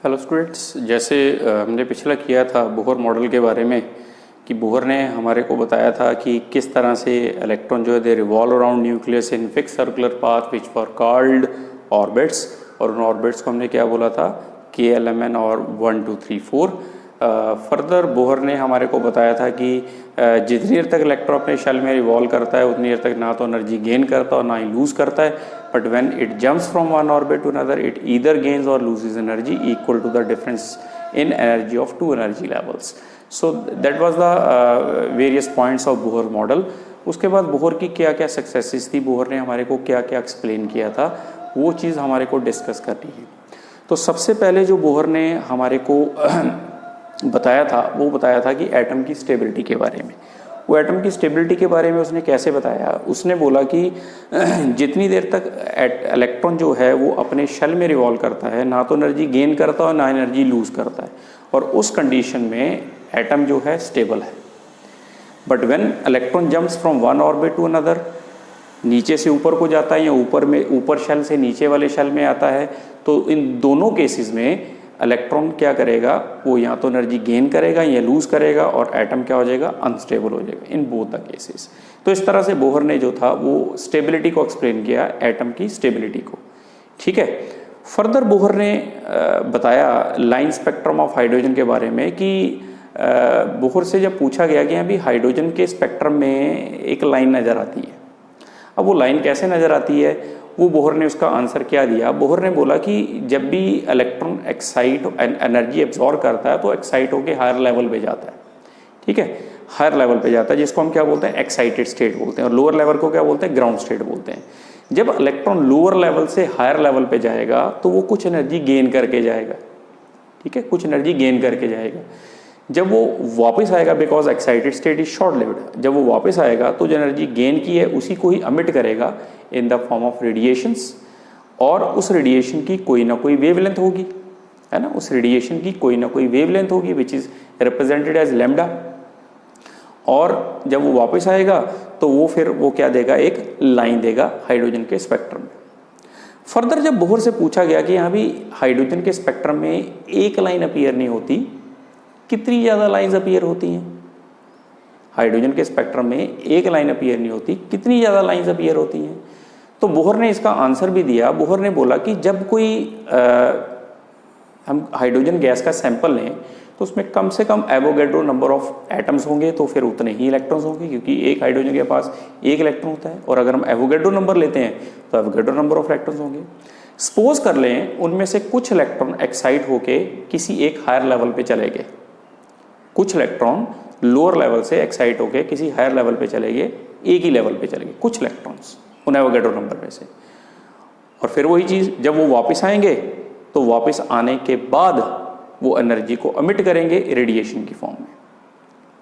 Hello students, जैसे हमने पिछला किया था बोहर मॉडल के बारे में कि बोहर ने हमारे को बताया था कि किस तरह से इलेक्ट्रॉन जो है दे revolve around nucleus in fix circular path which were called orbits. और उन ऑर्बिट्स को हमने क्या बोला था, KLMN और 1 2 3 4। फर्दर बोहर ने हमारे को बताया था कि जितनी देर तक इलेक्ट्रॉन अपने शेल में रिवॉल्व करता है उतनी देर तक ना तो एनर्जी गेन करता और ना ही लूज़ करता है, but when it jumps from one orbit to another it either gains or loses energy equal to the difference in energy of two energy levels. So that was the various points of Bohr model. उसके बाद Bohr की क्या क्या successes थी, Bohr ने हमारे को क्या क्या एक्सप्लेन किया था, वो चीज़ हमारे को डिस्कस करनी है। तो सबसे पहले जो बोहर ने हमारे को बताया था वो बताया था कि एटम की स्टेबिलिटी के बारे में। वो एटम की स्टेबिलिटी के बारे में उसने कैसे बताया, उसने बोला कि जितनी देर तक इलेक्ट्रॉन जो है वो अपने शेल में रिवॉल्व करता है ना तो एनर्जी गेन करता और ना एनर्जी लूज़ करता है, और उस कंडीशन में एटम जो है स्टेबल है। But when electron jumps from one orbit to another, नीचे से ऊपर को जाता है या ऊपर शेल से नीचे वाले शेल में आता है, तो इन दोनों केसेस में इलेक्ट्रॉन क्या करेगा, वो या तो एनर्जी गेन करेगा या लूज़ करेगा, और एटम क्या हो जाएगा, अनस्टेबल हो जाएगा इन बोथ द केसेस। तो इस तरह से बोहर ने जो था वो स्टेबिलिटी को एक्सप्लेन किया, एटम की स्टेबिलिटी को। ठीक है। फर्दर बोहर ने बताया लाइन स्पेक्ट्रम ऑफ हाइड्रोजन के बारे में कि बोहर से जब पूछा गया कि अभी हाइड्रोजन के स्पेक्ट्रम में एक लाइन नज़र आती है, अब वो लाइन कैसे नज़र आती है, वो बोहर ने उसका आंसर क्या दिया। बोहर ने बोला कि जब भी इलेक्ट्रॉन एक्साइट एनर्जी एब्जॉर्ब करता है तो एक्साइट होकर हायर लेवल पे जाता है। ठीक है, हायर लेवल पे जाता है जिसको हम क्या बोलते हैं, एक्साइटेड स्टेट बोलते हैं, और लोअर लेवल को क्या बोलते हैं, ग्राउंड स्टेट बोलते हैं। जब इलेक्ट्रॉन लोअर लेवल से हायर लेवल पे जाएगा तो वो कुछ एनर्जी गेन करके जाएगा। ठीक है, कुछ एनर्जी गेन करके जाएगा। जब वो वापस आएगा, because excited state is short lived, जब वो वापस आएगा तो जो एनर्जी गेन की है उसी को ही अमिट करेगा इन द फॉर्म ऑफ रेडिएशंस, और उस रेडिएशन की कोई ना कोई वेवलेंथ होगी, है ना, उस रेडिएशन की कोई ना कोई वेवलेंथ होगी which is represented as lambda. और जब वो वापस आएगा तो वो फिर वो क्या देगा, एक लाइन देगा हाइड्रोजन के स्पेक्ट्रम में। फर्दर जब बोहर से पूछा गया कि यहाँ भी हाइड्रोजन के स्पेक्ट्रम में एक लाइन अपीयर नहीं होती, कितनी ज़्यादा लाइन्स अपीयर होती हैं, हाइड्रोजन के स्पेक्ट्रम में एक लाइन अपीयर नहीं होती, कितनी ज़्यादा लाइन्स अपीयर होती हैं। तो बोहर ने इसका आंसर भी दिया। बोहर ने बोला कि जब कोई हम हाइड्रोजन गैस का सैंपल लें तो उसमें कम से कम एवोगैड्रो नंबर ऑफ एटम्स होंगे, तो फिर उतने ही इलेक्ट्रॉन्स होंगे, क्योंकि एक हाइड्रोजन के पास एक इलेक्ट्रॉन होता है, और अगर हम एवोगैड्रो नंबर लेते हैं तो एवोगैड्रो नंबर ऑफ इलेक्ट्रॉन्स होंगे। सपोज कर लें उनमें से कुछ इलेक्ट्रॉन एक्साइट होके किसी एक हायर लेवल पे चले गए, कुछ इलेक्ट्रॉन लोअर लेवल से एक्साइट होके किसी हायर लेवल पे चले गए, एक ही लेवल पे चले गए कुछ इलेक्ट्रॉन्स उन एवोगैड्रो नंबर में से, और फिर वही चीज़ जब वो वापस आएंगे तो वापस आने के बाद वो एनर्जी को अमिट करेंगे रेडिएशन की फॉर्म में।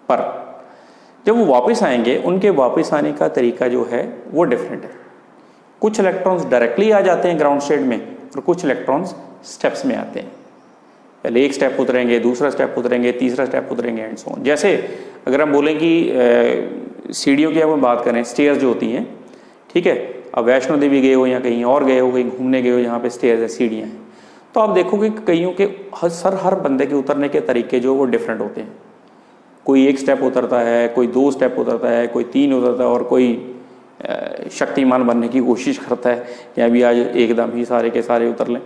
पर जब वो वापस आएंगे उनके वापस आने का तरीका जो है वो डिफरेंट है। कुछ इलेक्ट्रॉन्स डायरेक्टली आ जाते हैं ग्राउंड स्टेट में, और कुछ इलेक्ट्रॉन्स स्टेप्स में आते हैं। पहले एक स्टेप उतरेंगे, दूसरा स्टेप उतरेंगे, तीसरा स्टेप उतरेंगे, एंड सो ऑन। जैसे अगर हम बोलें कि सीढ़ियों की हम बात करें, स्टेयर्स जो होती हैं, ठीक है, अब वैष्णो देवी गए हो या कहीं और गए हो, कहीं घूमने गए हो जहाँ पे स्टेयर्स है, सीढ़ियाँ हैं, तो आप देखोगे कि कईयों के हर बंदे के उतरने के तरीके जो वो डिफरेंट होते हैं। कोई एक स्टेप उतरता है, कोई 2 स्टेप उतरता है, कोई 3 उतरता है, और कोई शक्तिमान बनने की कोशिश करता है कि अभी आज एकदम ही सारे के सारे उतर लें,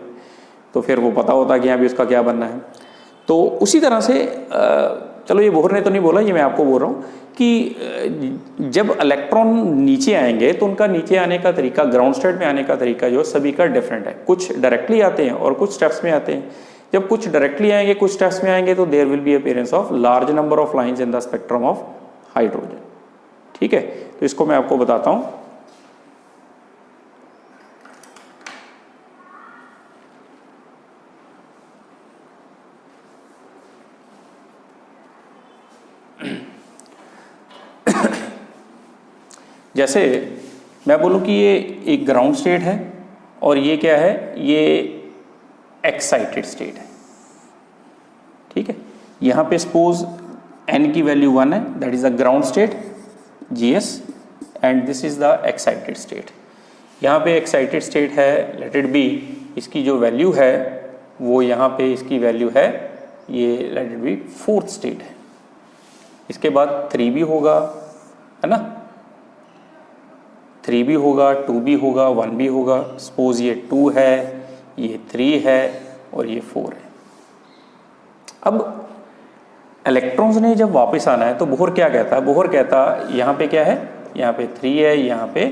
तो फिर वो पता होता है कि यहाँ भी उसका क्या बनना है। तो उसी तरह से चलो ये बोहर ने तो नहीं बोला, ये मैं आपको बोल रहा हूँ कि जब इलेक्ट्रॉन नीचे आएंगे तो उनका नीचे आने का तरीका, ग्राउंड स्टेट में आने का तरीका जो सभी का डिफरेंट है। कुछ डायरेक्टली आते हैं और कुछ स्टेप्स में आते हैं। जब कुछ डायरेक्टली आएंगे, कुछ स्टेप्स में आएंगे, तो there will be appearance of large number of lines in the spectrum of hydrogen. ठीक है, तो इसको मैं आपको बताता हूँ। जैसे मैं बोलूँ कि ये एक ग्राउंड स्टेट है और ये क्या है, ये एक्साइटेड स्टेट है। ठीक है, यहाँ पे सपोज n की वैल्यू 1 है, that is the ground state GS, and this is the excited state. यहाँ पे एक्साइटेड स्टेट है, लेट इट बी, इसकी जो वैल्यू है वो यहाँ पे इसकी वैल्यू है, ये late it B fourth state है। इसके बाद 3 भी होगा, है ना, 3 भी होगा, 2 भी होगा, 1 भी होगा। सपोज ये 2 है, ये 3 है और ये 4 है। अब इलेक्ट्रॉन्स ने जब वापस आना है तो बोहर क्या कहता है? बोहर कहता यहाँ पे क्या है, यहाँ पे 3 है, यहाँ पे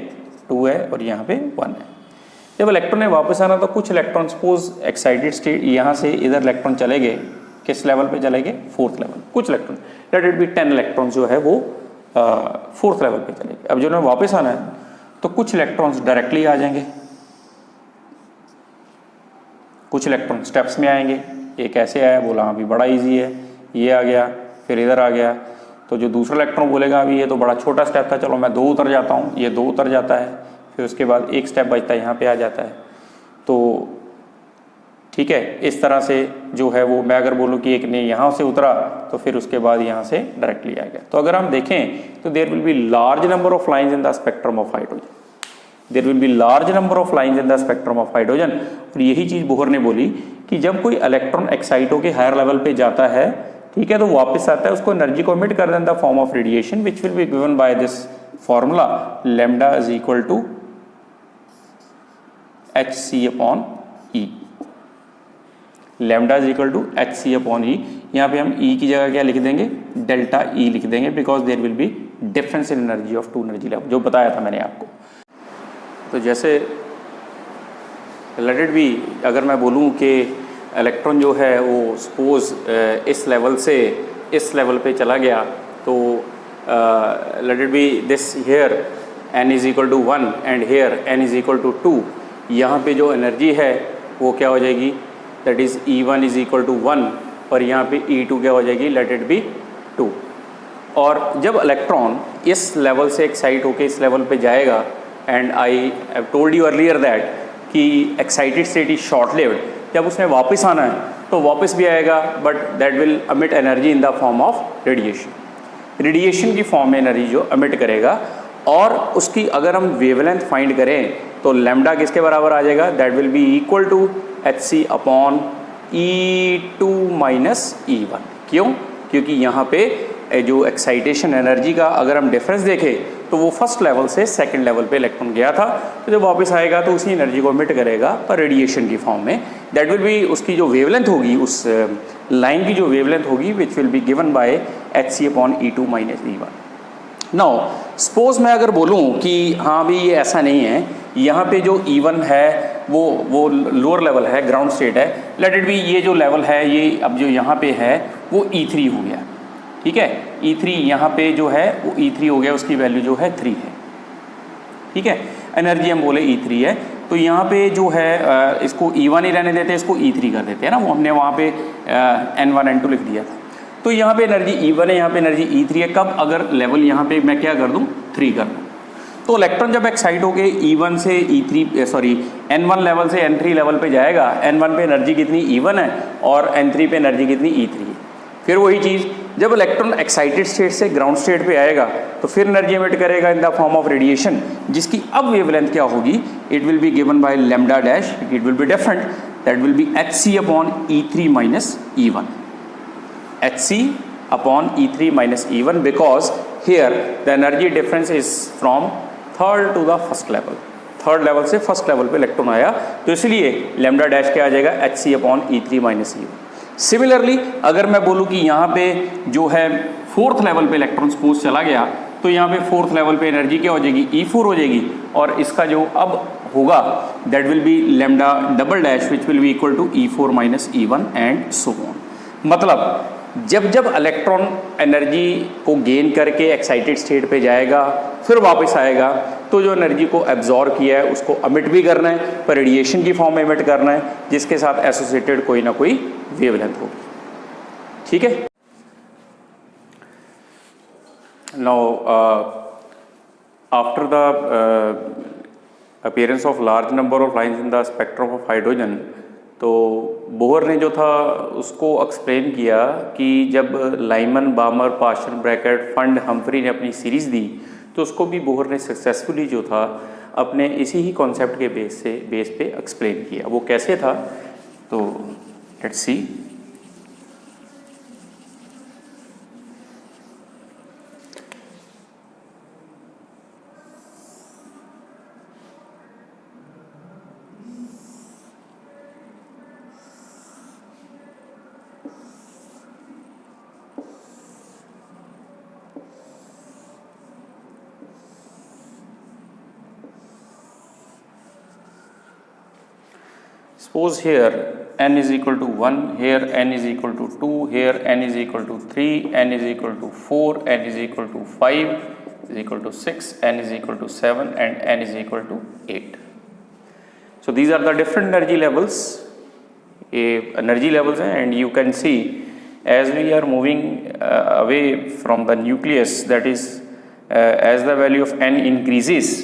2 है और यहाँ पे 1 है। जब इलेक्ट्रॉन ने वापस आना तो कुछ इलेक्ट्रॉन सपोज एक्साइटेड स्टेट यहाँ से इधर इलेक्ट्रॉन चले गए, किस लेवल पे चले गए? Fourth level. कुछ electron, let it be 10 electron जो है वो फोर्थ लेवल पे चले गए। अब जो उन्हें वापस आना है तो कुछ इलेक्ट्रॉन्स डायरेक्टली आ जाएंगे, कुछ इलेक्ट्रॉन स्टेप्स में आएंगे। एक ऐसे आया, बोला हाँ भी बड़ा ईजी है, ये आ गया, फिर इधर आ गया। तो जो दूसरा इलेक्ट्रॉन बोलेगा अभी ये तो बड़ा छोटा स्टेप था, चलो मैं 2 उतर जाता हूँ, ये 2 उतर जाता है, फिर उसके बाद एक स्टेप बचता है, यहाँ पे आ जाता है। तो ठीक है, इस तरह से जो है वो मैं अगर बोलूँ कि एक ने यहाँ से उतरा तो फिर उसके बाद यहाँ से डायरेक्टली आ गया। तो अगर हम देखें तो there will be large number of lines in the spectrum of hydrogen, there will be large number of lines in the spectrum of hydrogen. और यही चीज़ बोहर ने बोली कि जब कोई इलेक्ट्रॉन एक्साइट होकर हायर लेवल पे जाता है, ठीक है, तो वापस आता है, उसको एनर्जी को एमिट कर देता है form of radiation which will be given by this formula lambda is equal to hc upon E. Lambda is equal to hc upon E. यहाँ पे हम ई की जगह क्या लिख देंगे? डेल्टा ई लिख देंगे, because there will be difference in energy of 2 energy level, जो बताया था मैंने आपको। तो जैसे लेट इट बी, अगर मैं बोलूँ कि इलेक्ट्रॉन जो है वो सपोज इस लेवल से इस लेवल पे चला गया, तो let it be this here n is equal to 1 and here n is equal to 2। यहाँ पे जो एनर्जी है वो क्या हो जाएगी? That is E1 is equal to 1 और यहाँ पे E2 क्या हो जाएगी? Let it be 2। और जब इलेक्ट्रॉन इस लेवल से एक्साइट होके इस लेवल पे जाएगा, and I have told you earlier that कि excited state is short lived, जब उसने वापस आना है तो वापस भी आएगा, but that will emit energy in the form of radiation. Radiation की फॉर्म में एनर्जी जो अमिट करेगा, और उसकी अगर हम वेवलेंथ फाइंड करें तो लैम्डा किसके बराबर आ जाएगा? That will be equal to hc upon E2 minus E1। क्यों? क्योंकि यहाँ पे जो एक्साइटेशन एनर्जी का अगर हम डिफरेंस देखें तो वो फर्स्ट लेवल से सेकंड लेवल पे इलेक्ट्रॉन गया था, तो जब वापस आएगा तो उसी एनर्जी को एमिट करेगा पर रेडिएशन की फॉर्म में। दैट विल बी, उसकी जो वेवलेंथ होगी, उस लाइन की जो वेवलेंथ होगी विच will be given bye hc upon E2 minus E1। Now suppose मैं अगर बोलूँ कि हाँ भी ये ऐसा नहीं है, यहाँ पे जो E1 है वो लोअर लेवल है, ग्राउंड स्टेट है, लेट इट बी ये जो लेवल है ये अब जो यहाँ पे है वो E3 हो गया, ठीक है। E3 यहाँ पे जो है वो E3 हो गया, उसकी वैल्यू जो है 3 है, ठीक है। एनर्जी हम बोले E3 है, तो यहाँ पे जो है इसको E1 ही रहने देते हैं, इसको E3 कर देते हैं ना, वो हमने वहाँ पे N1 N2 लिख दिया था। तो यहाँ पे एनर्जी E1 है, यहाँ पे एनर्जी E3 है। कब? अगर लेवल यहाँ पे मैं क्या कर दूँ? 3 कर दूँ। तो इलेक्ट्रॉन जब एक्साइट हो गए E1 से N1 लेवल से N3 लेवल पे जाएगा, N1 पे एनर्जी कितनी? E1 है, और N3 पे एनर्जी कितनी? E3 है। फिर वही चीज़, जब इलेक्ट्रॉन एक्साइटेड स्टेट से ग्राउंड स्टेट पे आएगा तो फिर एनर्जी एमिट करेगा इन द फॉर्म ऑफ रेडिएशन, जिसकी अब वेवलेंथ क्या होगी? It will be given by lambda dash, it will be different, that will B hc upon E3 minus E1। hc upon E3 minus E1 because here the energy difference is from third to the first level, third level से first level पे electron आया, तो इसलिए lambda dash क्या आ जाएगा? hc upon E3 minus E1। Similarly अगर मैं बोलूँ कि यहाँ पे जो है फोर्थ लेवल पे इलेक्ट्रॉन सपोज चला गया, तो यहाँ पे फोर्थ लेवल पे एनर्जी क्या हो जाएगी? E4 हो जाएगी, और इसका जो अब होगा that will be lambda double dash which will be equal to E4 minus E1 and so on. मतलब जब जब इलेक्ट्रॉन एनर्जी को गेन करके एक्साइटेड स्टेट पे जाएगा, फिर वापस आएगा, तो जो एनर्जी को एब्जॉर्ब किया है उसको अमिट भी करना है, पर रेडिएशन की फॉर्म में एमिट करना है, जिसके साथ एसोसिएटेड कोई ना कोई वेवलेंथ होगी, ठीक है। Now after the appearance of large number of lines in the spectrum of hydrogen, तो बोहर ने जो था उसको एक्सप्लेन किया कि जब Lyman, बामर, Paschen, Brackett, fund, Humphry ने अपनी सीरीज़ दी, तो उसको भी बोहर ने सक्सेसफुली जो था अपने इसी ही कॉन्सेप्ट के बेस पे एक्सप्लेन किया। वो कैसे था? तो let's see. Suppose here n is equal to 1, here n is equal to 2, here n is equal to 3, n is equal to 4, n is equal to 5, is equal to 6, n is equal to 7 and n is equal to 8. So these are the different energy levels, and you can see as we are moving away from the nucleus, that is as the value of n increases,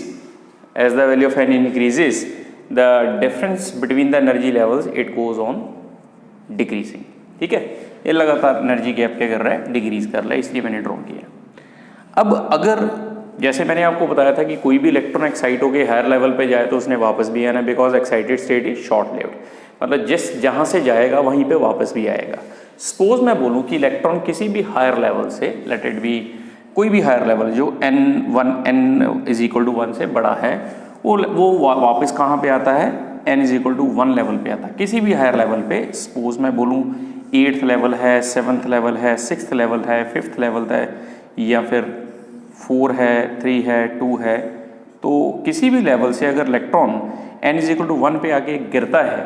the difference between the energy levels it goes on decreasing. ठीक है, ये लगातार energy gap क्या कर रहा है, decrease कर रहा है, इसलिए मैंने ड्रॉ किया। अब अगर जैसे मैंने आपको बताया था कि कोई भी इलेक्ट्रॉन एक्साइट होकर हायर लेवल पे जाए तो उसने वापस भी आना, because excited state is short lived, मतलब जहाँ से जाएगा वहीं पे वापस भी आएगा। सपोज मैं बोलूँ कि इलेक्ट्रॉन किसी भी हायर लेवल से, लेट इट बी कोई भी हायर लेवल जो n इज इक्वल टू 1 से बड़ा है, वो वापस कहाँ पे आता है, n is equal to 1 level पे आता है, किसी भी हायर लेवल पे। सपोज मैं बोलूँ 8th लेवल है, 7th लेवल है, 6th लेवल है, 5th लेवल है, या फिर 4 है, 3 है, 2 है, तो किसी भी लेवल से अगर electron n is equal to 1 पे आके गिरता है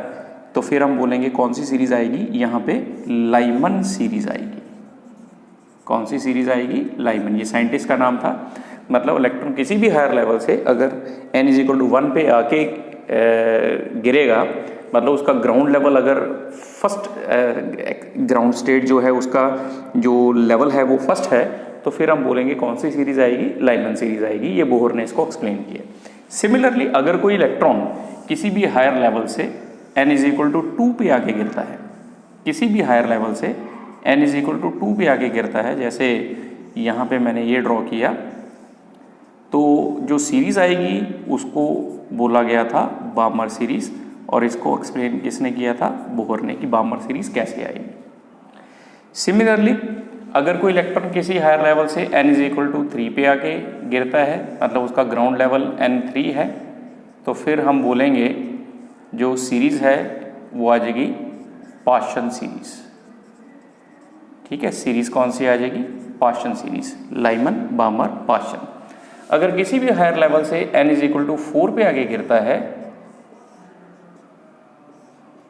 तो फिर हम बोलेंगे कौन सी सीरीज आएगी, यहाँ पे लाइमन सीरीज आएगी। कौन सी सीरीज आएगी, लाइमन, ये साइंटिस्ट का नाम था। मतलब इलेक्ट्रॉन किसी भी हायर लेवल से अगर n इज इक्वल टू 1 पे आके गिरेगा, मतलब उसका ग्राउंड लेवल अगर फर्स्ट ग्राउंड स्टेट जो है उसका जो लेवल है वो फर्स्ट है, तो फिर हम बोलेंगे कौन सी सीरीज आएगी, लाइमन सीरीज आएगी। ये बोहर ने इसको एक्सप्लेन किया। सिमिलरली अगर कोई इलेक्ट्रॉन किसी भी हायर लेवल से n इज इक्वल टू 2 पे आके गिरता है, किसी भी हायर लेवल से n इज इक्वल टू 2 पे आके गिरता है, जैसे यहाँ पे मैंने ये ड्रॉ किया, तो जो सीरीज आएगी उसको बोला गया था बामर सीरीज, और इसको एक्सप्लेन किसने किया था, बोहर ने, कि बामर सीरीज कैसे आएगी। सिमिलरली अगर कोई इलेक्ट्रॉन किसी हायर लेवल से n इज इक्वल टू 3 पे आके गिरता है, मतलब उसका ग्राउंड लेवल n3 है, तो फिर हम बोलेंगे जो सीरीज है वो आ जाएगी पार्शियल सीरीज। ठीक है, सीरीज कौन सी आ जाएगी, पार्शियल सीरीज, लाइमन, बामर, पार्शियल। अगर किसी भी हायर लेवल से n इज इक्वल टू 4 पे आगे गिरता है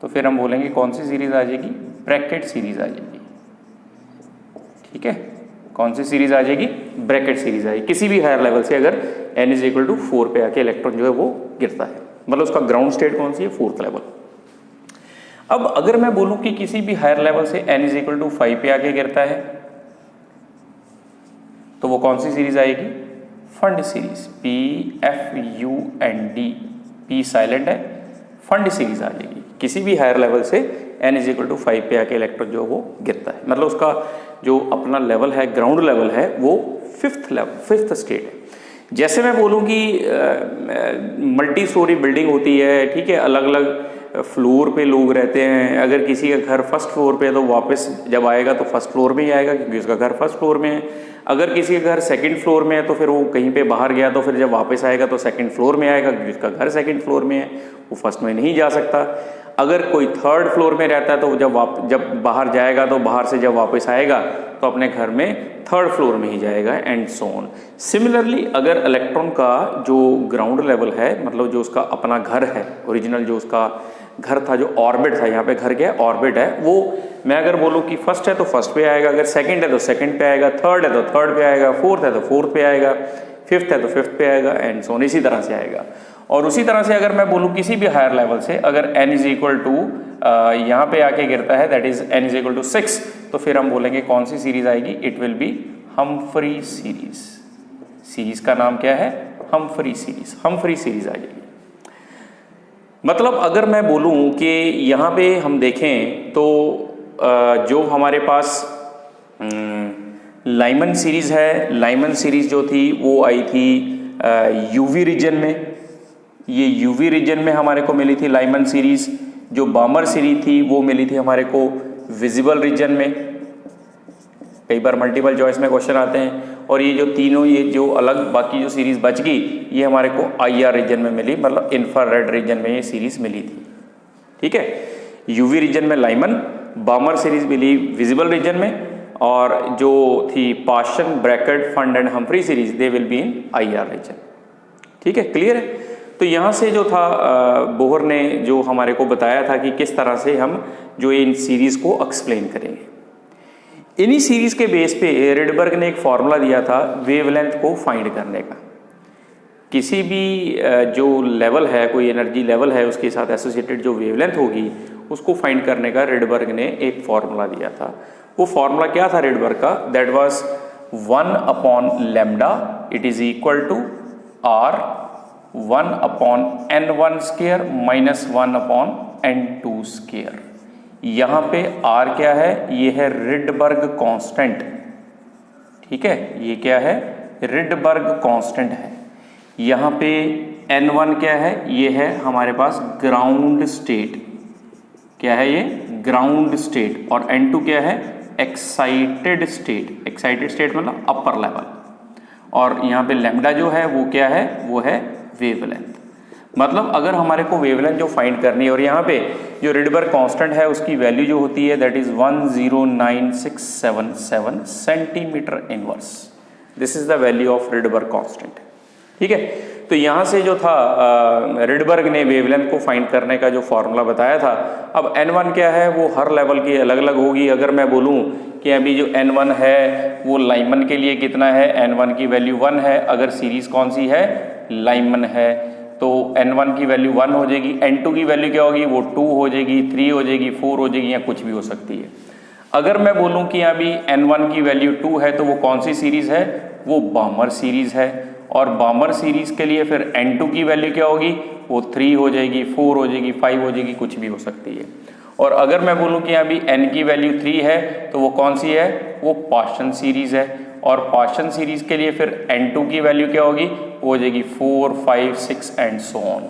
तो फिर हम बोलेंगे कौन सी सीरीज आ जाएगी, ब्रैकेट सीरीज आ जाएगी। ठीक है, कौन सी सीरीज आ जाएगी, ब्रैकेट सीरीज आएगी। किसी भी हायर लेवल से अगर n इज इक्वल टू 4 पे आके इलेक्ट्रॉन जो है वो गिरता है, मतलब उसका ग्राउंड स्टेट कौन सी है, 4th लेवल। अब अगर मैं बोलूं कि किसी भी हायर लेवल से n इज इक्वल टू 5 पे आके गिरता है, तो वो कौन सी सीरीज आएगी, fund series, PFUND, P silent है, फंड सीरीज आ जाएगी। किसी भी हायर लेवल से n इज इक्वल टू 5 पे आके इलेक्ट्रॉन जो वो गिरता है, मतलब उसका जो अपना लेवल है, ग्राउंड लेवल है, वो 5th स्टेट है। जैसे मैं बोलूं कि मल्टी स्टोरी बिल्डिंग होती है, ठीक है, अलग अलग फ्लोर पे लोग रहते हैं। अगर किसी का घर फर्स्ट फ्लोर पे है तो वापस जब आएगा तो फर्स्ट फ्लोर में ही आएगा, क्योंकि उसका घर फर्स्ट फ्लोर में है। अगर किसी का घर सेकंड फ्लोर में है तो फिर वो कहीं पे बाहर गया तो फिर जब वापस आएगा तो सेकंड फ्लोर में आएगा, क्योंकि उसका घर सेकंड फ्लोर में है, वो फर्स्ट में नहीं जा सकता। अगर कोई थर्ड फ्लोर में रहता है तो जब बाहर जाएगा तो बाहर से जब वापस आएगा तो अपने घर में थर्ड फ्लोर में ही जाएगा, एंड सो ऑन। सिमिलरली अगर इलेक्ट्रॉन का जो ग्राउंड लेवल है, मतलब जो उसका अपना घर है, ओरिजिनल जो उसका घर था, जो ऑर्बिट था, यहाँ पे घर क्या है, ऑर्बिट है, वो मैं अगर बोलूँ कि फर्स्ट है तो फर्स्ट पे आएगा, अगर सेकंड है तो सेकंड पे आएगा, थर्ड है तो थर्ड पे आएगा, फोर्थ है तो फोर्थ पे आएगा, फिफ्थ है तो फिफ्थ पे आएगा, एंड सो ऑन, इसी तरह से आएगा। और उसी तरह से अगर मैं बोलूँ किसी भी हायर लेवल से अगर n इज इक्वल टू यहाँ पे आके गिरता है, that is n is equal to 6, तो फिर हम बोलेंगे कौन सी सीरीज आएगी, it will be Humphrey series. Series का नाम क्या है, हम्फ्री सीरीज, हम्फ्री सीरीज आ जाएगी। मतलब अगर मैं बोलूँ कि यहाँ पे हम देखें तो जो हमारे पास लाइमन सीरीज है, लाइमन सीरीज जो थी वो आई थी यूवी रीजन में, ये यूवी रीजन में हमारे को मिली थी लाइमन सीरीज। जो बामर सीरीज थी वो मिली थी हमारे को विजिबल रीजन में, कई बार मल्टीपल चॉइस में क्वेश्चन आते हैं। और ये जो तीनों, ये जो अलग बाकी जो सीरीज बच गई, ये हमारे को IR रीजन में मिली, मतलब इंफ्रारेड रीजन में ये सीरीज मिली थी। ठीक है, UV रीजन में लाइमन, बामर सीरीज मिली विजिबल रीजन में, और जो थी Paschen, Brackett, Pfund and Humphrey series, they will be in IR region. ठीक है, क्लियर है। तो यहाँ से जो था बोहर ने जो हमारे को बताया था कि किस तरह से हम जो इन सीरीज को एक्सप्लेन करेंगे। इन्हीं सीरीज के बेस पे रिडबर्ग ने एक फॉर्मूला दिया था वेवलेंथ को फाइंड करने का। किसी भी जो लेवल है, कोई एनर्जी लेवल है, उसके साथ एसोसिएटेड जो वेवलेंथ होगी उसको फाइंड करने का रिडबर्ग ने एक फॉर्मूला दिया था। वो फॉर्मूला क्या था रिडबर्ग का? That was 1/λ it is equal to R 1/n1 square minus 1/n2 square. यहाँ पे R क्या है? ये है रिडबर्ग कांस्टेंट। ठीक है, ये क्या है? रिडबर्ग कांस्टेंट है। यहाँ पे N1 क्या है? ये है हमारे पास ग्राउंड स्टेट। क्या है ये? Ground state. और N2 क्या है? Excited state. एक्साइटेड स्टेट मतलब अपर लेवल। और यहाँ पे लैम्डा जो है वो क्या है? वो है वेवलेंथ। मतलब अगर हमारे को वेवलेंथ जो फाइंड करनी है, और यहाँ पे जो रिडबर्ग कांस्टेंट है उसकी वैल्यू जो होती है that is 109,677 centimetre inverse. This is the value of Rydberg constant. ठीक है, तो यहाँ से जो था रिडबर्ग ने वेवलेंथ को फाइंड करने का जो फॉर्मूला बताया था। अब N1 क्या है? वो हर लेवल की अलग अलग होगी। अगर मैं बोलूँ कि अभी जो N1 है वो लाइमन के लिए कितना है? N1 की वैल्यू 1 है। अगर सीरीज कौन सी है? लाइमन है, तो N1 की वैल्यू 1 हो जाएगी। N2 की वैल्यू क्या होगी? वो 2 हो जाएगी, 3 हो जाएगी, 4 हो जाएगी, या कुछ भी हो सकती है। अगर मैं बोलूँ कि अभी N1 की वैल्यू 2 है, तो वो कौन सी सीरीज है? वो बामर सीरीज है। और बामर सीरीज के लिए फिर N2 की वैल्यू क्या होगी? वो 3 हो जाएगी, 4 हो जाएगी, 5 हो जाएगी, कुछ भी हो सकती है। और अगर मैं बोलूँ कि अभी N की वैल्यू 3 है, तो वो कौन सी है? वो पाशन सीरीज है। और पाशन सीरीज के लिए फिर N2 की वैल्यू क्या होगी? वो हो जाएगी 4, 5, 6 एंड सो ऑन।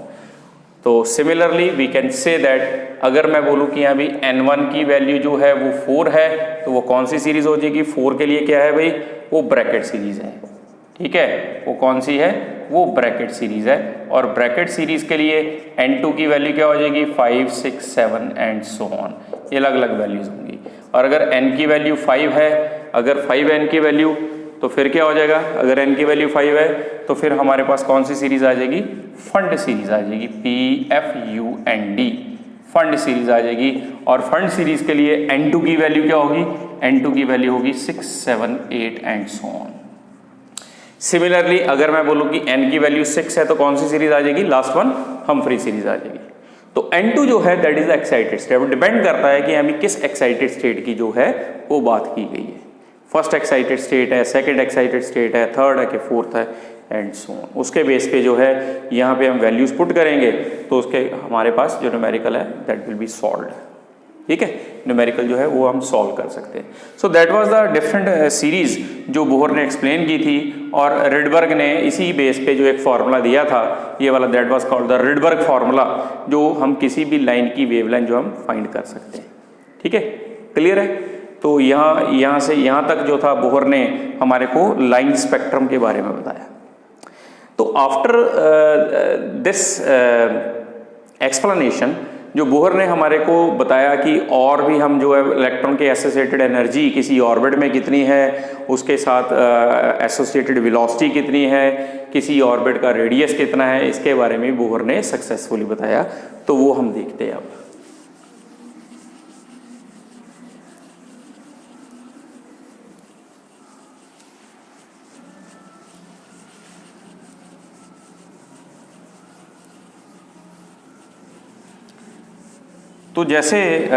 तो similarly we can say that अगर मैं बोलूँ कि अभी N1 की वैल्यू जो है वो 4 है, तो वो कौन सी सीरीज हो जाएगी? 4 के लिए क्या है भाई? वो ब्रैकेट सीरीज है। ठीक है, वो कौन सी है? वो ब्रैकेट सीरीज है। और ब्रैकेट सीरीज के लिए N2 की वैल्यू क्या हो जाएगी? 5, 6, 7 एंड सो ऑन। ये अलग अलग वैल्यूज होंगी। और अगर N की वैल्यू 5 है, अगर 5N की वैल्यू, तो फिर क्या हो जाएगा? अगर N की वैल्यू 5 है तो फिर हमारे पास कौन सी सीरीज आ जाएगी? फंड सीरीज आ जाएगी। PFUND फंड सीरीज आ जाएगी। और फंड सीरीज के लिए N2 की वैल्यू क्या होगी? N2 की वैल्यू होगी 6, 7, 8 एंड सो ऑन। सिमिलरली अगर मैं बोलूं कि N की वैल्यू 6 है, तो कौन सी सीरीज आ जाएगी? लास्ट वन हम्फ्री सीरीज आ जाएगी। तो N2 जो है that is excited state. Depend करता है कि हमें किस एक्साइटेड स्टेट की जो है वो बात की गई है। फर्स्ट एक्साइटेड स्टेट है, सेकंड एक्साइटेड स्टेट है, थर्ड है कि फोर्थ है एंड सो ऑन। उसके बेस पे जो है यहाँ पे हम वैल्यूज पुट करेंगे, तो उसके हमारे पास जो न्यूमेरिकल है दैट विल बी सॉल्व्ड। ठीक है, न्यूमेरिकल जो है वो हम सॉल्व कर सकते हैं। So that was the different series जो बोहर ने एक्सप्लेन की थी। और रिडबर्ग ने इसी बेस पे जो एक फार्मूला दिया था, ये वाला, that was called the Rydberg formula, जो हम किसी भी लाइन की वेवलेंथ जो हम फाइंड कर सकते हैं। ठीक है, क्लियर है। तो यहाँ से यहाँ तक जो था बोहर ने हमारे को लाइन स्पेक्ट्रम के बारे में बताया। तो आफ्टर दिस एक्सप्लेनेशन जो बोहर ने हमारे को बताया कि और भी हम जो है इलेक्ट्रॉन के एसोसिएटेड एनर्जी किसी ऑर्बिट में कितनी है, उसके साथ एसोसिएटेड वेलोसिटी कितनी है, किसी ऑर्बिट का रेडियस कितना है, इसके बारे में बोहर ने सक्सेसफुली बताया। तो वो हम देखते हैं अब। तो जैसे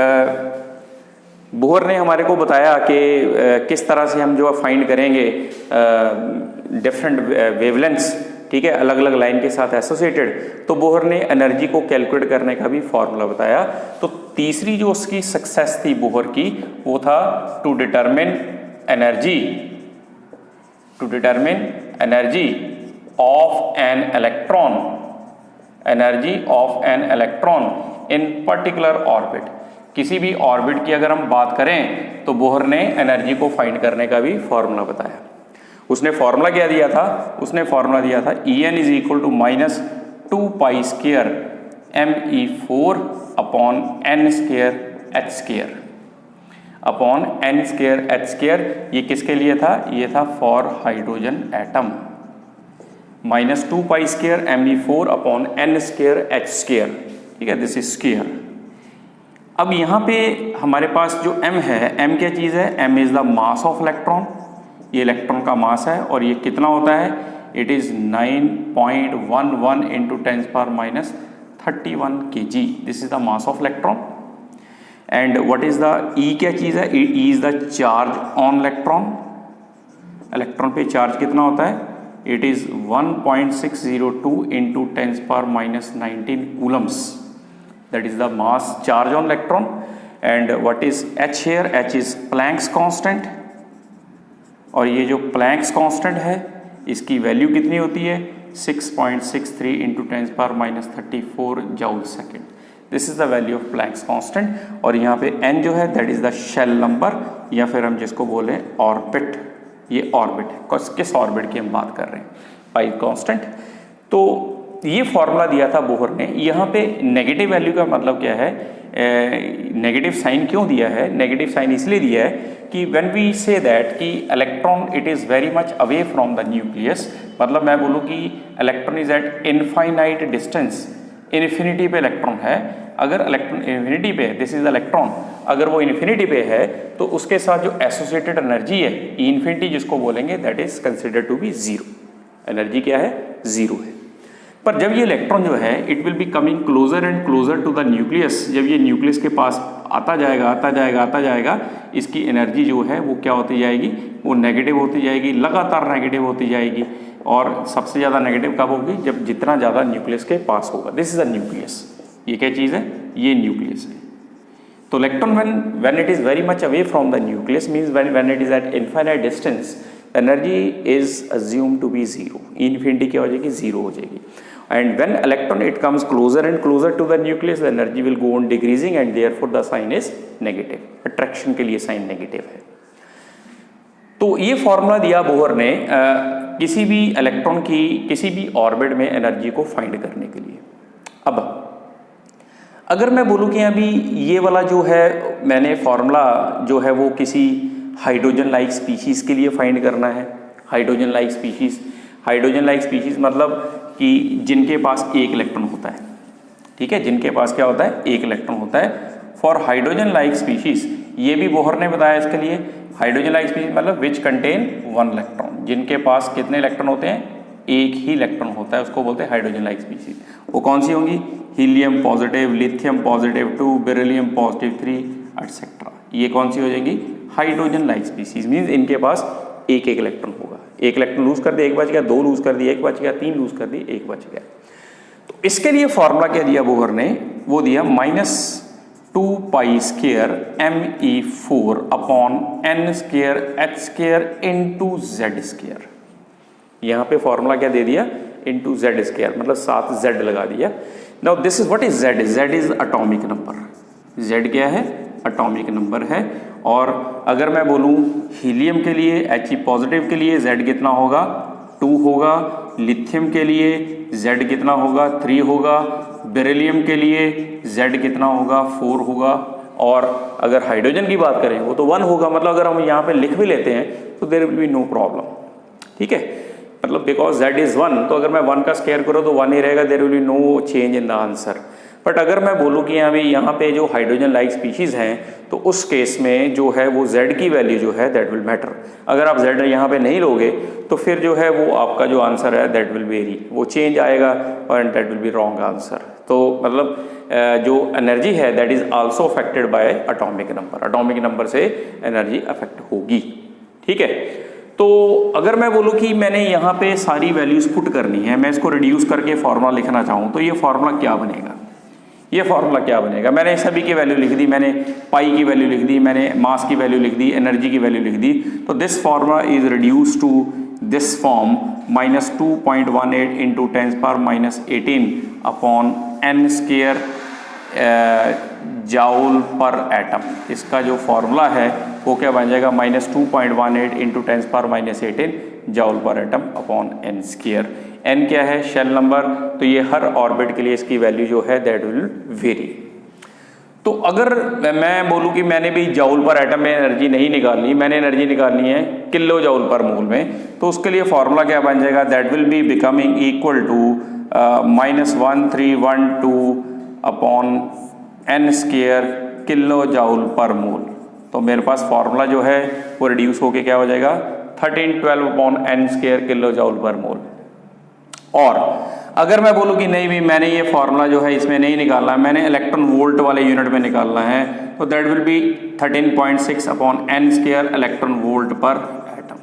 बोहर ने हमारे को बताया कि किस तरह से हम जो है फाइंड करेंगे डिफरेंट वेवलेंथ्स, ठीक है, अलग अलग लाइन के साथ एसोसिएटेड। तो बोहर ने एनर्जी को कैलकुलेट करने का भी फॉर्मूला बताया। तो तीसरी जो उसकी सक्सेस थी बोहर की, वो था to determine energy of an electron in particular orbit, किसी भी ऑर्बिट की अगर हम बात करें तो बोहर ने एनर्जी को फाइंड करने का भी फॉर्मूला बताया। उसने फॉर्मूला क्या दिया था? उसने फॉर्मूला दिया था En is equal to minus 2 pi square me4 upon n square h square upon n square h square. ये किसके लिए था? ये था for hydrogen atom. Minus 2 pi square me4 upon n square h square, ठीक है, दिस इज स्क्वेयर। अब यहाँ पे हमारे पास जो m है, m क्या चीज़ है? m is the mass of electron, ये इलेक्ट्रॉन का मास है और ये कितना होता है? It is 9.11 into 10 power minus 31 kg, this is the mass of electron. And what is the E क्या चीज़ है? E is the charge on electron, electron पे चार्ज कितना होता है? It is 1.602 into 10 power minus 19 Coulomb's, that is the mass charge on electron. And what is H here? H is Planck's constant, और ये जो Planck's constant है इसकी value कितनी होती है? 6.63 into 10 power minus 34 joule second, this is the value of Planck's constant। और यहाँ पे n जो है that is the shell number, या फिर हम जिसको बोले ऑर्बिट, ये ऑर्बिट है, किस ऑर्बिट की हम बात कर रहे हैं? पाई कांस्टेंट। तो ये फॉर्मूला दिया था बोहर ने। यहाँ पे नेगेटिव वैल्यू का मतलब क्या है? नेगेटिव साइन क्यों दिया है? नेगेटिव साइन इसलिए दिया है कि व्हेन वी से दैट कि electron it is very much away from the nucleus, मतलब मैं बोलूँ कि electron is eight infinite distance, infinity पे इलेक्ट्रॉन है। अगर इलेक्ट्रॉन इन्फिनिटी पे है, दिस इज द इलेक्ट्रॉन, अगर वो इन्फिनिटी पे है तो उसके साथ जो एसोसिएटेड एनर्जी है इन्फिनिटी जिसको बोलेंगे, that is considered to be zero. Energy क्या है? जीरो है। पर जब ये इलेक्ट्रॉन जो है it will be coming closer and closer to the nucleus, जब ये न्यूक्लियस के पास आता जाएगा आता जाएगा आता जाएगा, इसकी एनर्जी जो है वो क्या होती जाएगी? वो नेगेटिव होती जाएगी, लगातार नेगेटिव होती जाएगी। और सबसे ज़्यादा नेगेटिव कब होगी? जब जितना ज़्यादा न्यूक्लियस के पास होगा। दिस इज अ न्यूक्लियस, ये क्या चीज़ है? ये न्यूक्लियस है। तो electron when it is very much away from the nucleus means when it is at infinite distance, energy is assume to be zero, infinity क्या हो जाएगी? जीरो हो जाएगी। And when electron it comes closer and closer to the nucleus, the energy will go on decreasing and therefore the sign is negative. Attraction के लिए sign negative है। तो ये फॉर्मूला दिया बोहर ने किसी भी इलेक्ट्रॉन की किसी भी ऑर्बिट में एनर्जी को फाइंड करने के लिए। अब अगर मैं बोलूँ कि अभी ये वाला जो है मैंने फॉर्मूला जो है वो किसी हाइड्रोजन लाइक स्पीशीज़ के लिए फाइंड करना है। Hydrogen like species, hydrogen like species मतलब कि जिनके पास एक इलेक्ट्रॉन होता है, ठीक है, जिनके पास क्या होता है? एक इलेक्ट्रॉन होता है। फॉर हाइड्रोजन लाइक स्पीशीज़, ये भी बोहर ने बताया इसके लिए। हाइड्रोजन लाइक स्पीशीज़ मतलब विच कंटेन वन इलेक्ट्रॉन, जिनके पास कितने इलेक्ट्रॉन होते हैं? एक ही इलेक्ट्रॉन होता है, उसको बोलते हैं हाइड्रोजन लाइक स्पीशीज़। वो कौन सी होंगी? Helium positive, lithium positive 2, beryllium positive 3 etcetera. ये कौन सी हो जाएंगी? हाइड्रोजन लाइक स्पीशीज़ मीन्स इनके पास एक एक इलेक्ट्रॉन होगा। एक इलेक्ट्रॉन लूज कर दिया, एक बच गया, दो लूज कर दिया, एक बच गया, तीन लूज कर दिए, एक बच गया। तो इसके लिए फॉर्मूला क्या दिया बोहर ने? वो दिया minus 2 pi square me4 upon n square h square into z square. यहाँ पे फॉर्मूला क्या दे दिया? इंटू z स्क्वेयर, मतलब साथ z लगा दिया। Now this is what is z? z is atomic number. z क्या है? एटॉमिक नंबर है। और अगर मैं बोलूँ हीलियम के लिए He पॉजिटिव के लिए Z कितना होगा? 2 होगा। लिथियम के लिए Z कितना होगा? 3 होगा। बेरिलियम के लिए Z कितना होगा? 4 होगा। और अगर हाइड्रोजन की बात करें वो तो 1 होगा। मतलब अगर हम यहाँ पे लिख भी लेते हैं तो there will be no problem, ठीक है, मतलब बिकॉज Z इज 1, तो अगर मैं 1 का स्क्वायर करूँ तो 1 ही रहेगा, there will be no change in the answer. But अगर मैं बोलूँ कि यहाँ पे जो हाइड्रोजन लाइक स्पीशीज़ हैं तो उस केस में जो है वो Z की वैल्यू जो है दैट विल मैटर। अगर आप Z यहाँ पे नहीं लोगे तो फिर जो है वो आपका जो आंसर है दैट विल वेरी, वो चेंज आएगा और that will be wrong answer. तो मतलब जो एनर्जी है that is also affected by atomic number. Atomic number से एनर्जी अफेक्ट होगी, ठीक है। तो अगर मैं बोलूँ कि मैंने यहाँ पे सारी वैल्यूज़ पुट करनी है, मैं इसको रिड्यूस करके फॉर्मूला लिखना चाहूँ तो ये फॉर्मूला क्या बनेगा? ये फॉर्मूला क्या बनेगा? मैंने सभी की वैल्यू लिख दी, मैंने पाई की वैल्यू लिख दी, मैंने मास की वैल्यू लिख दी, एनर्जी की वैल्यू लिख दी। तो this formula is reduce to this form minus 2.18 into 10 power minus 18 upon n square joule per atom. इसका जो फॉर्मूला है वो क्या बन जाएगा, -2.18 × 10⁻18 joule per atom upon n square. n क्या है, शेल नंबर, तो ये हर ऑर्बिट के लिए इसकी वैल्यू जो है दैट विल वेरी। तो अगर मैं बोलूँ कि मैंने भी जाउल पर एटम में एनर्जी नहीं निकालनी, मैंने एनर्जी निकालनी है किलो जाउल पर मोल में, तो उसके लिए फॉर्मूला क्या बन जाएगा, that will be becoming equal to -1312 upon n square kilo joule per mole. तो मेरे पास फॉर्मूला जो है वो रिड्यूस होके क्या हो जाएगा, 1312 upon n square kilo joule per mole. और अगर मैं बोलूँ कि नहीं भी मैंने ये फॉर्मूला जो है इसमें नहीं निकालना है, मैंने इलेक्ट्रॉन वोल्ट वाले यूनिट में निकालना है, तो that will B 13.6 upon n square electron volt पर एटम।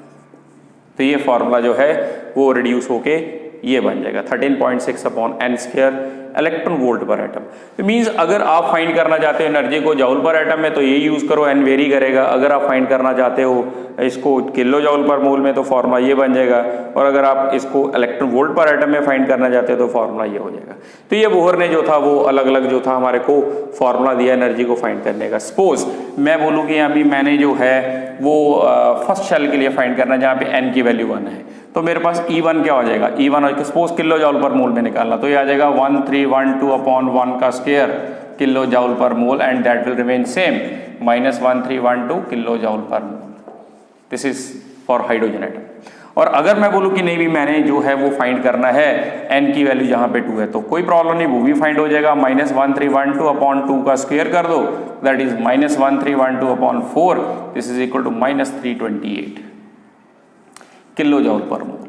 तो ये फॉर्मूला जो है वो रिड्यूस होके ये बन जाएगा 13.6 upon n square electron volt पर एटम। तो मींस अगर आप फाइंड करना चाहते हो एनर्जी को जाउल पर एटम में तो ये यूज करो, n वेरी करेगा। अगर आप फाइंड करना चाहते हो इसको किलो जाउल पर मोल में तो फॉर्मूला ये बन जाएगा, और अगर आप इसको इलेक्ट्रॉन वोल्ट पर एटम में फाइंड करना चाहते हो तो फॉर्मूला ये हो जाएगा। तो ये बोहर ने जो था वो अलग अलग जो था हमारे को फॉर्मूला दिया एनर्जी को फाइंड करने का। सपोज मैं बोलूँ कि अभी मैंने जो है वो फर्स्ट शेल के लिए फाइंड करना जहाँ पे n की वैल्यू 1 है, तो मेरे पास E1 क्या हो जाएगा, E1 suppose kilo joule per मोल में निकालना, तो ये आ जाएगा 1312 अपॉन 1 का square kilo joule per mole, and that will remain same -1312 kilo joule per mole. This is for hydrogen atom. और अगर मैं बोलूँ कि नहीं भी मैंने जो है वो फाइंड करना है n की वैल्यू जहाँ पे 2 है, तो कोई प्रॉब्लम नहीं, वो भी फाइंड हो जाएगा, -1312 अपॉन 2 का स्क्वायर कर दो, that is -1312 upon 4, this is equal to -328 kilo joule per mole.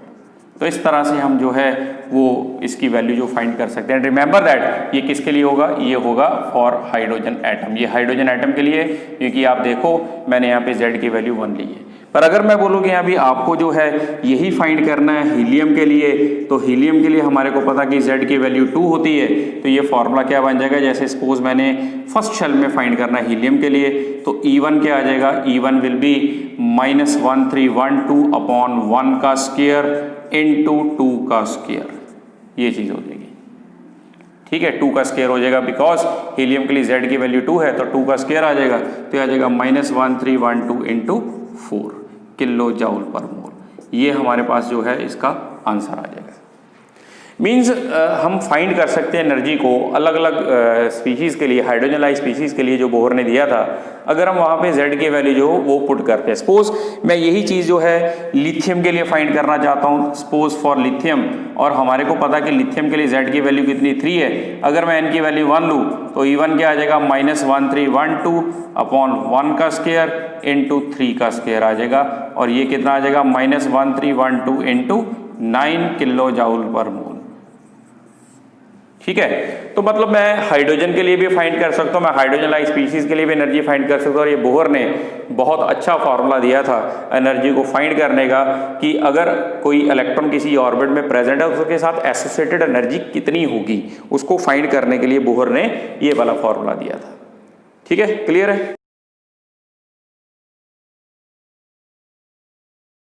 तो इस तरह से हम जो है वो इसकी वैल्यू जो फाइंड कर सकते हैं। रिमेंबर दैट ये किसके लिए होगा, ये होगा फॉर हाइड्रोजन एटम, ये हाइड्रोजन एटम के लिए, क्योंकि आप देखो मैंने यहाँ पे Z की वैल्यू 1 ली है। पर अगर मैं बोलूँ कि अभी आपको जो है यही फाइंड करना है हीलियम के लिए, तो हीलियम के लिए हमारे को पता कि Z की वैल्यू 2 होती है, तो ये फॉर्मूला क्या बन जाएगा, जैसे सपोज मैंने फर्स्ट शेल में फाइंड करना है हीलियम के लिए, तो E1 क्या आ जाएगा, E1 विल बी -1312 अपॉन 1 का स्क्वायर इंटू 2 का स्क्वायर, ये चीज़ हो जाएगी। ठीक है, 2 का स्क्वायर हो जाएगा, बिकॉज हीलियम के लिए Z की वैल्यू 2 है, तो 2 का स्क्वायर आ जाएगा, तो ये आ जाएगा -1312 इंटू 4 किलो जाउल पर मोल। ये हमारे पास जो है इसका आंसर आ जाएगा। मीन्स हम फाइंड कर सकते हैं एनर्जी को अलग अलग स्पीशीज़ के लिए, हाइड्रोजन लाइक स्पीशीज़ के लिए जो बोहर ने दिया था, अगर हम वहाँ पे Z की वैल्यू जो वो पुट करते हैं। सपोज मैं यही चीज़ जो है लिथियम के लिए फाइंड करना चाहता हूँ, सपोज फॉर लिथियम, और हमारे को पता कि लिथियम के लिए Z की वैल्यू कितनी 3 है, अगर मैं n की वैल्यू 1 लूँ तो E1 क्या आ जाएगा, -1312 अपॉन 1 का स्क्वायर इंटू 3 का स्क्वायर आ जाएगा, और ये कितना आ जाएगा, -1312 इंटू 9 किलो जाउल पर मोल। ठीक है, तो मतलब मैं हाइड्रोजन के लिए भी फाइंड कर सकता हूँ, मैं हाइड्रोजन लाइक स्पीशीज के लिए भी एनर्जी फाइंड कर सकता हूँ। और ये बोहर ने बहुत अच्छा फॉर्मूला दिया था एनर्जी को फाइंड करने का, कि अगर कोई इलेक्ट्रॉन किसी ऑर्बिट में प्रेजेंट है उसके साथ एसोसिएटेड एनर्जी कितनी होगी, उसको फाइंड करने के लिए बोहर ने ये वाला फॉर्मूला दिया था। ठीक है, क्लियर है।